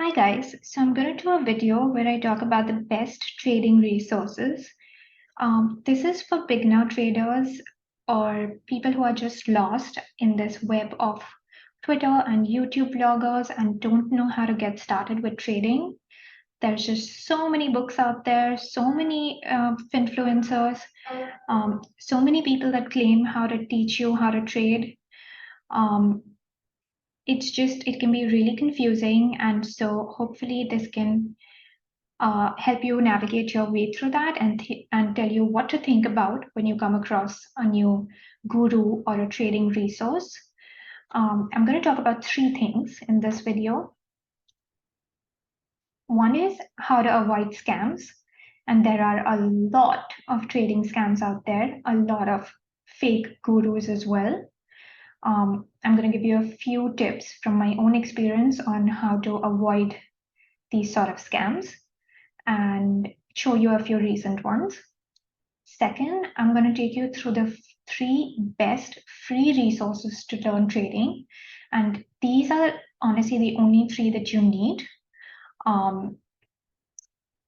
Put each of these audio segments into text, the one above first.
Hi guys, so I'm going to do a video where I talk about the best trading resources. This is for beginner traders or people who are just lost in this web of Twitter and YouTube bloggers and don't know how to get started with trading. There's just so many books out there, so many influencers, so many people that claim how to teach you how to trade. Um, it can be really confusing, and so hopefully this can help you navigate your way through that and tell you what to think about when you come across a new guru or a trading resource. I'm going to talk about three things in this video. One is how to avoid scams, and there are a lot of trading scams out there, a lot of fake gurus as well. I'm going to give you a few tips from my own experience on how to avoid these sort of scams and show you a few recent ones. Second, I'm going to take you through the three best free resources to learn trading. And these are honestly the only three that you need.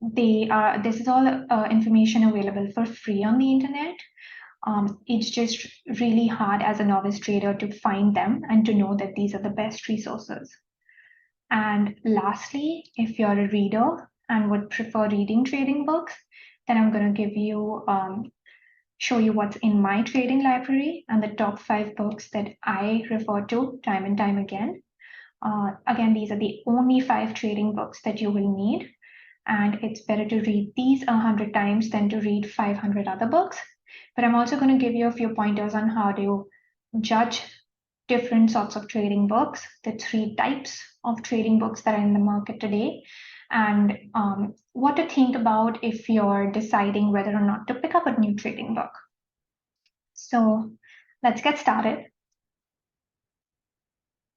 This is all information available for free on the internet. It's just really hard as a novice trader to find them and to know that these are the best resources. And lastly, if you're a reader and would prefer reading trading books, then I'm going to give you show you what's in my trading library and the top 5 books that I refer to time and time again. Again, these are the only 5 trading books that you will need, and it's better to read these 100 times than to read 500 other books. But I'm also going to give you a few pointers on how to judge different sorts of trading books, the 3 types of trading books that are in the market today, and what to think about if you're deciding whether or not to pick up a new trading book. So let's get started.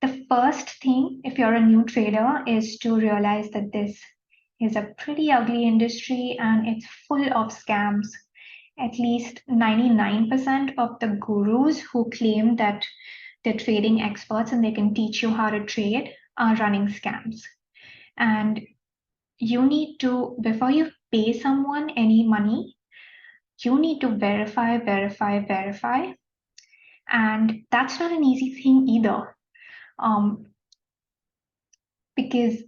The first thing, if you're a new trader, is to realize that this is a pretty ugly industry and it's full of scams. At least 99% of the gurus who claim that they're trading experts and they can teach you how to trade are running scams. And you need to, before you pay someone any money, you need to verify. And that's not an easy thing either. Because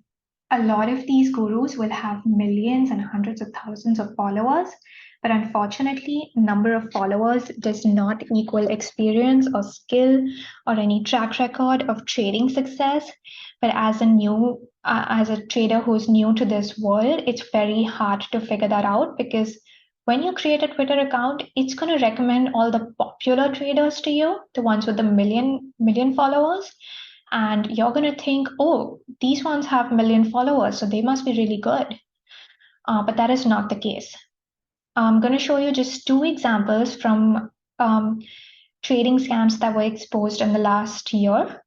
a lot of these gurus will have millions and hundreds of thousands of followers, but unfortunately, number of followers does not equal experience or skill or any track record of trading success. But as a trader who's new to this world, it's very hard to figure that out, because when you create a Twitter account, it's going to recommend all the popular traders to you, the ones with the million followers. And you're going to think, oh, these ones have 1 million followers, so they must be really good. But that is not the case. I'm going to show you just 2 examples from trading scams that were exposed in the last year.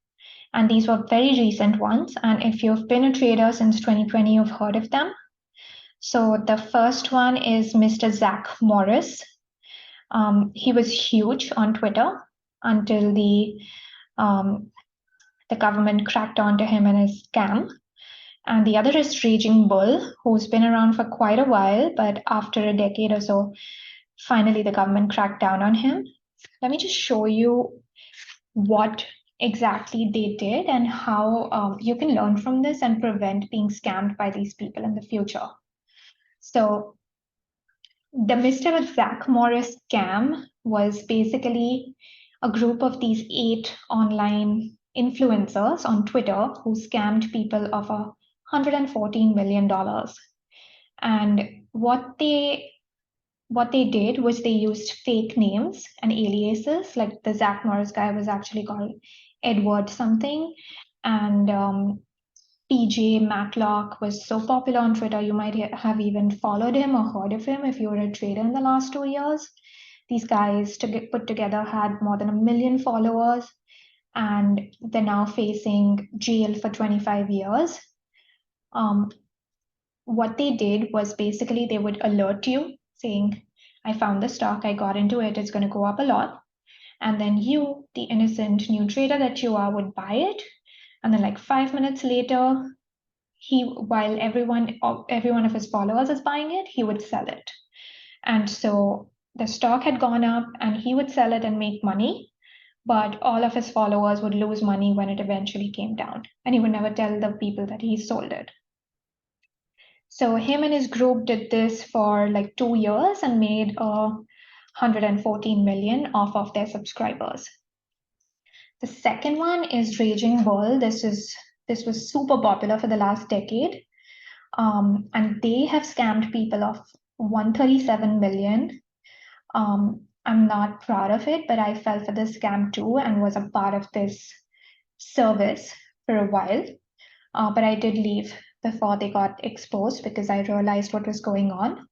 And these were very recent ones. And if you've been a trader since 2020, you've heard of them. So the first one is Mr. Zach Morris. He was huge on Twitter until the government cracked onto him and his scam. And the other is Raging Bull, who's been around for quite a while, but after a decade or so, finally the government cracked down on him. Let me just show you what exactly they did and how you can learn from this and prevent being scammed by these people in the future. So the Mr. Zach Morris scam was basically a group of these 8 online influencers on Twitter who scammed people of $114 million. And what they did was they used fake names and aliases. Like the Zach Morris guy was actually called Edward something, and PJ Matlock was so popular on Twitter, you might have even followed him or heard of him if you were a trader in the last 2 years. These guys put together had more than 1 million followers, and they're now facing jail for 25 years. What they did was basically they would alert you saying, I found the stock, I got into it, it's going to go up a lot. And then you, the innocent new trader that you are, would buy it. And then like 5 minutes later, while every one of his followers is buying it, he would sell it. And so the stock had gone up and he would sell it and make money, but all of his followers would lose money when it eventually came down. And he would never tell the people that he sold it. So him and his group did this for like 2 years and made 114 million off of their subscribers. The second one is Raging Bull. This was super popular for the last decade. And they have scammed people of 137 million. I'm not proud of it, but I fell for this scam too and was a part of this service for a while. But I did leave before they got exposed because I realized what was going on.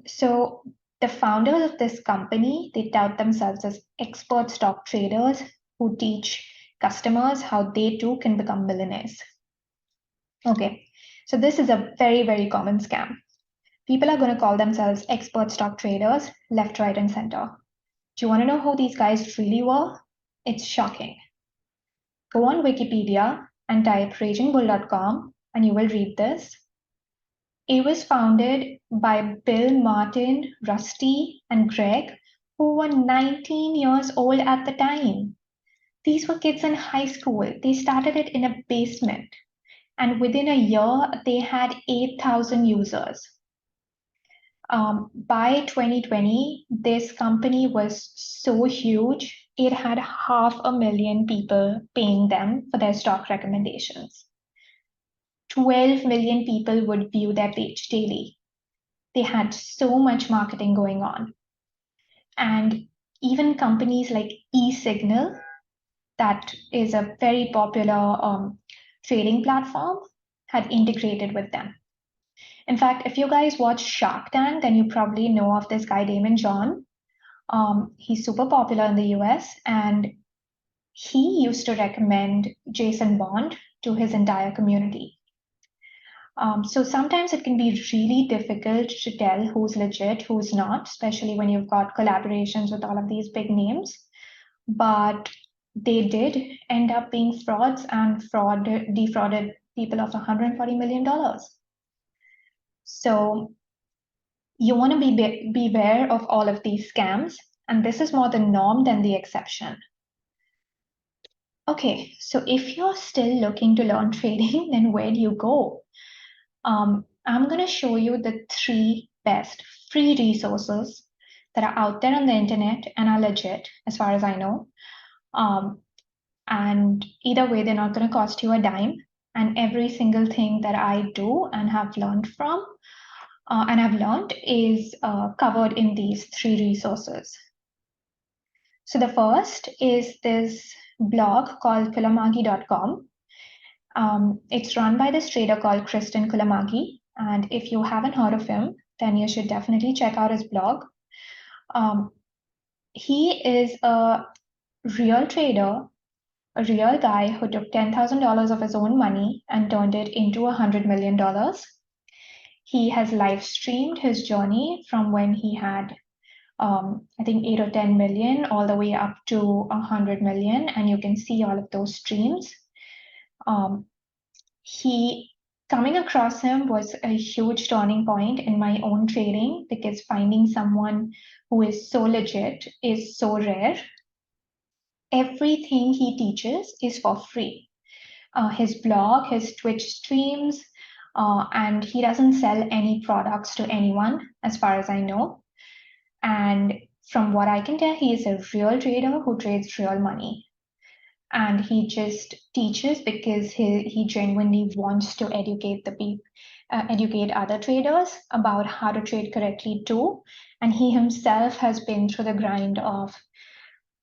So the founders of this company, they tout themselves as expert stock traders who teach customers how they too can become millionaires. Okay, so this is a very, very common scam. People are going to call themselves expert stock traders left, right, and center. Do you want to know who these guys really were? It's shocking. Go on Wikipedia and type ragingbull.com and you will read this. It was founded by Bill, Martin, Rusty, and Greg, who were 19 years old at the time. These were kids in high school. They started it in a basement. And within a year, they had 8,000 users. By 2020, this company was so huge, it had 500,000 people paying them for their stock recommendations. 12 million people would view their page daily. They had so much marketing going on. And even companies like eSignal, that is a very popular trading platform, had integrated with them. In fact, if you guys watch Shark Tank, then you probably know of this guy, Damon John. He's super popular in the US, and he used to recommend Jason Bond to his entire community. So sometimes it can be really difficult to tell who's legit, who's not, especially when you've got collaborations with all of these big names. But they did end up being frauds and defrauded people of $140 million. So you want to beware of all of these scams, and this is more the norm than the exception. Okay, so if you're still looking to learn trading, then where do you go? I'm going to show you the 3 best free resources that are out there on the internet and are legit, as far as I know. And either way, they're not going to cost you a dime. And every single thing that I do and have learned from is covered in these 3 resources. So the first is this blog called kulamagi.com. It's run by this trader called Kristen Kulamagi. And if you haven't heard of him, then you should definitely check out his blog. He is a real trader, a real guy who took $10,000 of his own money and turned it into $100 million. He has live streamed his journey from when he had, I think, 8 or 10 million all the way up to 100 million. And you can see all of those streams. Coming across him was a huge turning point in my own trading because finding someone who is so legit is so rare. Everything he teaches is for free. His blog, his Twitch streams, and he doesn't sell any products to anyone, as far as I know. And from what I can tell, he is a real trader who trades real money. And he just teaches because he genuinely wants to educate educate other traders about how to trade correctly too. And he himself has been through the grind of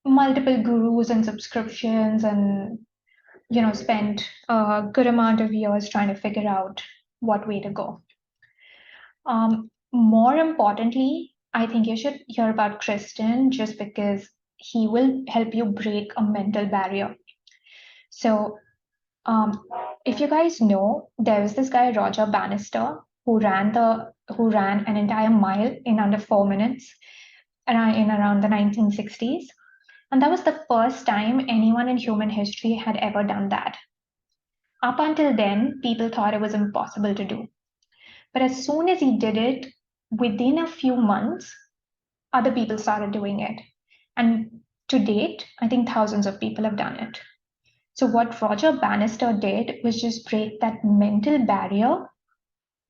multiple gurus and subscriptions and spent a good amount of years trying to figure out what way to go. More importantly, I think you should hear about Kristen just because he will help you break a mental barrier. So if you guys know, there was this guy, Roger Bannister, who ran an entire mile in under 4 minutes in around the 1960s. And that was the first time anyone in human history had ever done that. Up until then, people thought it was impossible to do. But as soon as he did it, within a few months, other people started doing it. And to date, I think thousands of people have done it. So, what Roger Bannister did was just break that mental barrier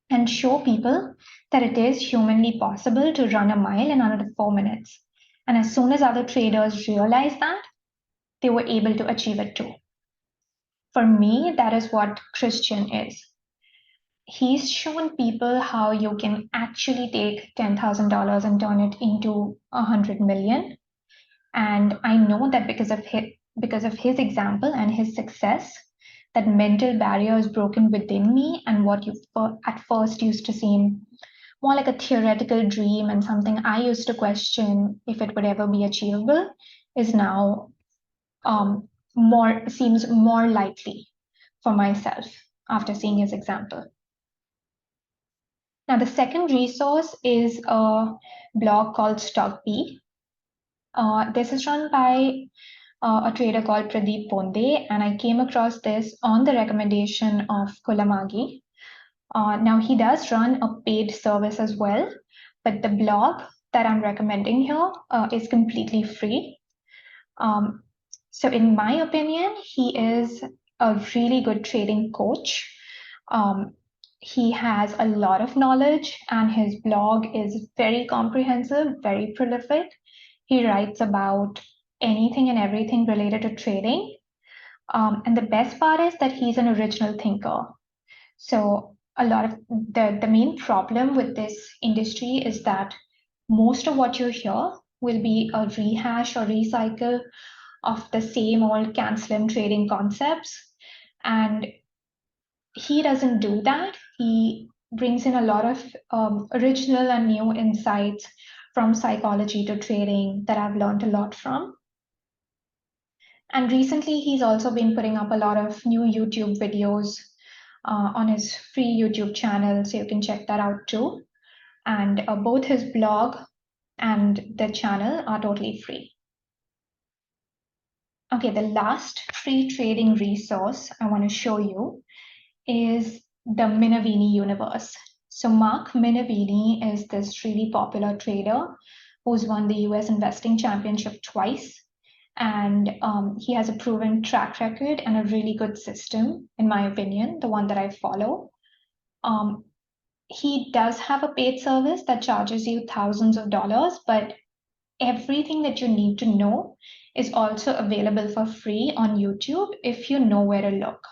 and show people that it is humanly possible to run a mile in under 4 minutes. And as soon as other traders realized that, they were able to achieve it too. For me, that is what Christian is. He's shown people how you can actually take $10,000 and turn it into 100 million. And I know that because of his example and his success, that mental barrier is broken within me, and what you at first used to seem more like a theoretical dream and something I used to question if it would ever be achievable is now more seems more likely for myself after seeing his example. Now, the second resource is a blog called StockB. This is run by a trader called Pradeep Ponde, and I came across this on the recommendation of Kulamagi. Now, he does run a paid service as well, but the blog that I'm recommending here is completely free. So, in my opinion, he is a really good trading coach. Um, he has a lot of knowledge, and his blog is very comprehensive, very prolific. He writes about anything and everything related to trading. And the best part is that he's an original thinker. So a lot of the main problem with this industry is that most of what you hear will be a rehash or recycle of the same old CAN/SLIM trading concepts. And he doesn't do that. He brings in a lot of original and new insights from psychology to trading that I've learned a lot from. And recently, he's also been putting up a lot of new YouTube videos on his free YouTube channel, so you can check that out too. And both his blog and the channel are totally free. Okay, the last free trading resource I want to show you is the Minervini universe. So Mark Minervini is this really popular trader who's won the US investing championship twice. And he has a proven track record and a really good system, in my opinion, the one that I follow. He does have a paid service that charges you thousands of dollars, but everything that you need to know is also available for free on YouTube if you know where to look.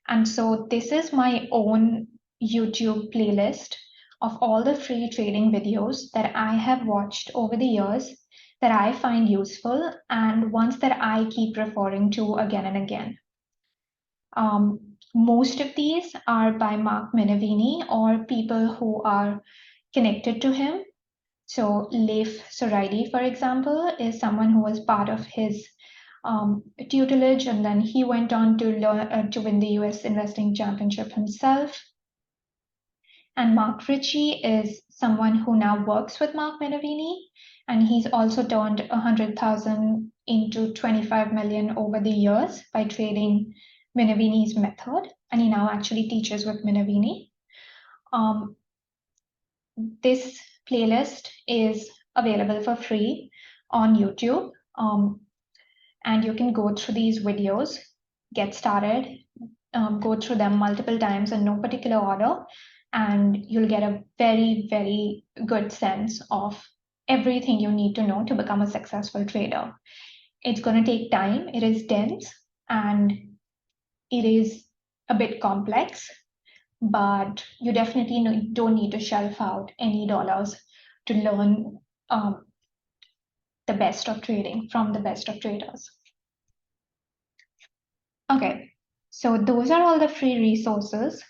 And so this is my own YouTube playlist of all the free trading videos that I have watched over the years that I find useful and ones that I keep referring to again and again. Most of these are by Mark Minervini or people who are connected to him. So Leif Soraidi, for example, is someone who was part of his tutelage, and then he went on to learn to win the US investing championship himself. And Mark Ritchie is someone who now works with Mark Minervini, and he's also turned 100,000 into 25 million over the years by trading Minervini's method, and he now actually teaches with Minervini. This playlist is available for free on YouTube, and you can go through these videos, get started, go through them multiple times in no particular order, and you'll get a very, very good sense of everything you need to know to become a successful trader. It's going to take time, it is dense, and it is a bit complex, but you definitely don't need to shelf out any dollars to learn the best of trading from the best of traders. Okay, so those are all the free resources